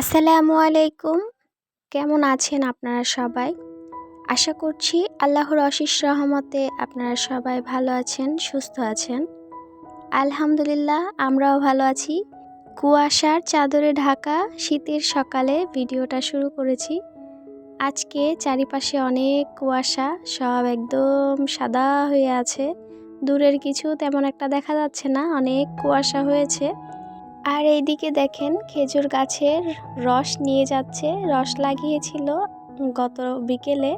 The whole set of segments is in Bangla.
আসসালামু আলাইকুম। কেমন আছেন আপনারা সবাই? আশা করছি আল্লাহর অশেষ রহমতে আপনারা সবাই ভালো আছেন, সুস্থ আছেন। আলহামদুলিল্লাহ আমরাও ভালো আছি। কুয়াশার চাদরে ঢাকা শীতের সকালে ভিডিওটা শুরু করেছি। আজকে চারিপাশে অনেক কুয়াশা, সব একদম সাদা হয়ে আছে। দূরের কিছু তেমন একটা দেখা যাচ্ছে না, অনেক কুয়াশা হয়েছে। আর এইদিকে দেখেন খেজুর গাছের রস নিয়ে যাচ্ছে, রস লাগিয়েছিল গত বিকেলে।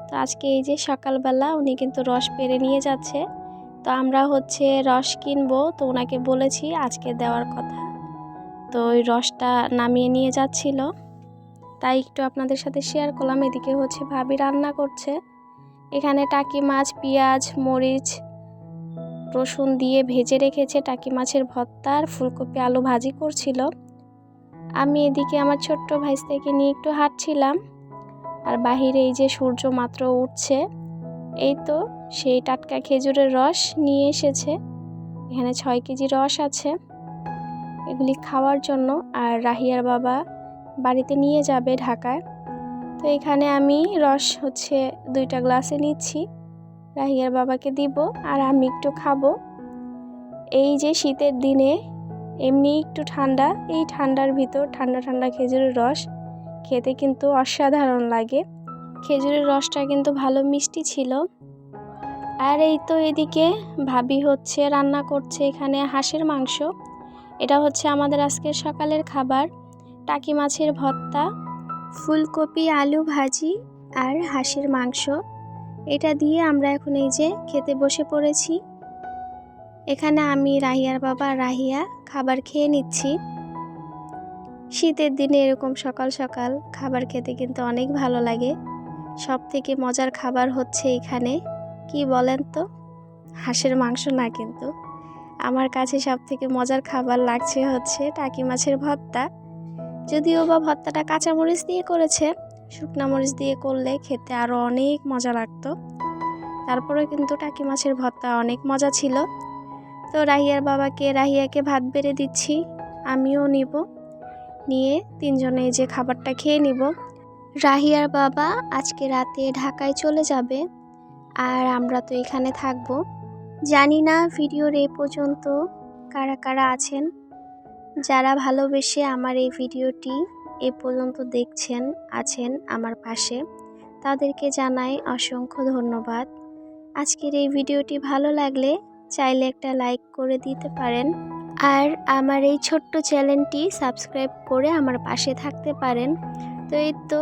তো আজকে এই যে সকালবেলা উনি কিন্তু রস পেরে নিয়ে যাচ্ছে। তো আমরা রস কিনবো, তো ওনাকে বলেছি আজকে দেওয়ার কথা। তো ওই রসটা নামিয়ে নিয়ে যাচ্ছিল, তাই একটু আপনাদের সাথে শেয়ার করলাম। এদিকে ভাবি রান্না করছে, এখানে টাকি মাছ, পেঁয়াজ, মরিচ, রসুন দিয়ে ভেজে রেখেছে। টাকি মাছের ভর্তা আর ফুলকপি আলু ভাজি করছিল। আমি এদিকে আমার ছোট্ট ভাইস্তাকে নিয়ে একটু হাঁটছিলাম। আর বাহিরে এই যে সূর্য মাত্র উঠছে, এই তো সেই টাটকা খেজুরের রস নিয়ে এসেছে। এখানে 6 কেজি রস আছে, এগুলি খাওয়ার জন্য। আর রাহিয়ার বাবা বাড়িতে নিয়ে যাবে ঢাকায়। তো এখানে আমি রস 2টা গ্লাসে নিচ্ছি, রাহিয়ার বাবাকে দিব আর আমি একটু খাবো। এই যে শীতের দিনে এমনি একটু ঠান্ডা, এই ঠান্ডার ভিতর ঠান্ডা ঠান্ডা খেজুরের রস খেতে কিন্তু অসাধারণ লাগে। খেজুরের রসটা কিন্তু ভালো মিষ্টি ছিল। আর এই তো এদিকে ভাবি রান্না করছে এখানে হাঁসের মাংস। এটা আমাদের আজকের সকালের খাবার। টাকি মাছের ভর্তা, ফুলকপি আলু ভাজি আর হাঁসের মাংস, এটা দিয়ে আমরা এখন এই যে খেতে বসে পড়েছি। এখানে আমি, রাহিয়ার বাবা, রাহিয়া খাবার খেয়ে নিচ্ছি। শীতের দিনে এরকম সকাল সকাল খাবার খেতে কিন্তু অনেক ভালো লাগে। সব থেকে মজার খাবার এখানে কি বলেন তো? হাঁসের মাংস না, কিন্তু আমার কাছে সব থেকে মজার খাবার লাগছে টাকি মাছের ভর্তা। যদিও বা ভর্তাটা কাঁচামরিচ দিয়ে করেছে, শুকনা মরিচ দিয়ে করলে খেতে আরও অনেক মজা লাগতো। তারপরে কিন্তু টাকি মাছের ভর্তা অনেক মজা ছিল। তো রাহিয়াকে ভাত বেড়ে দিচ্ছি, আমিও নিব, নিয়ে তিনজনে যে খাবারটা খেয়ে নিব। রাহিয়ার বাবা আজকে রাতে ঢাকায় চলে যাবে, আর আমরা তো এখানে থাকবো। জানি না ভিডিওর এই পর্যন্ত কারা কারা আছেন, যারা ভালোবেসে আমার এই ভিডিওটি এ পর্যন্ত আছেন আমার পাশে, তাদেরকে জানাই অসংখ্য ধন্যবাদ। আজকের এই ভিডিওটি ভালো লাগলে চাইলে একটা লাইক করে দিতে পারেন, আর আমার এই ছোট্ট চ্যানেলটি সাবস্ক্রাইব করে আমার পাশে থাকতে পারেন। তো এই তো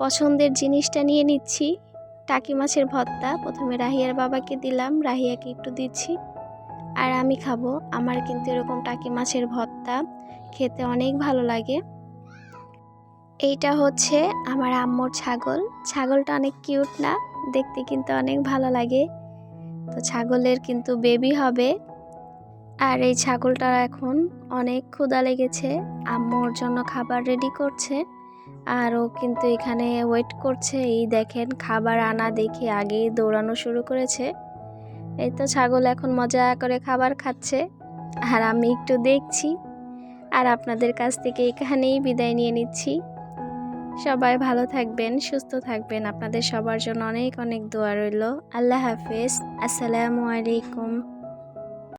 পছন্দের জিনিসটা নিয়ে নিচ্ছি, টাকি মাছের ভর্তা। প্রথমে রাহিয়ার বাবাকে দিলাম, রাহিয়াকে একটু দিচ্ছি, আর আমি খাবো। আমার কিন্তু এরকম টাকি মাছের ভর্তা খেতে অনেক ভালো লাগে। এইটা আমার আম্মুর ছাগল। ছাগলটা অনেক কিউট না, দেখতে কিন্তু অনেক ভালো লাগে। তো ছাগলের কিন্তু বেবি হবে। আর এই ছাগলটার এখন অনেক ক্ষুধা লেগেছে, আম্মুর জন্য খাবার রেডি করছে। আর ও কিন্তু এখানে ওয়েট করছে। এই দেখেন খাবার আনা দেখে আগেই দৌড়ানো শুরু করেছে। এই তো ছাগল এখন মজা করে খাবার খাচ্ছে, আর আমি একটু দেখছি। আর আপনাদের কাছ থেকে এখানেই বিদায় নিয়ে নিচ্ছি। সবাই ভালো থাকবেন, সুস্থ থাকবেন। আপনাদের সবার জন্য অনেক অনেক দোয়া রইল। আল্লাহ হাফেজ। আসসালামু আলাইকুম।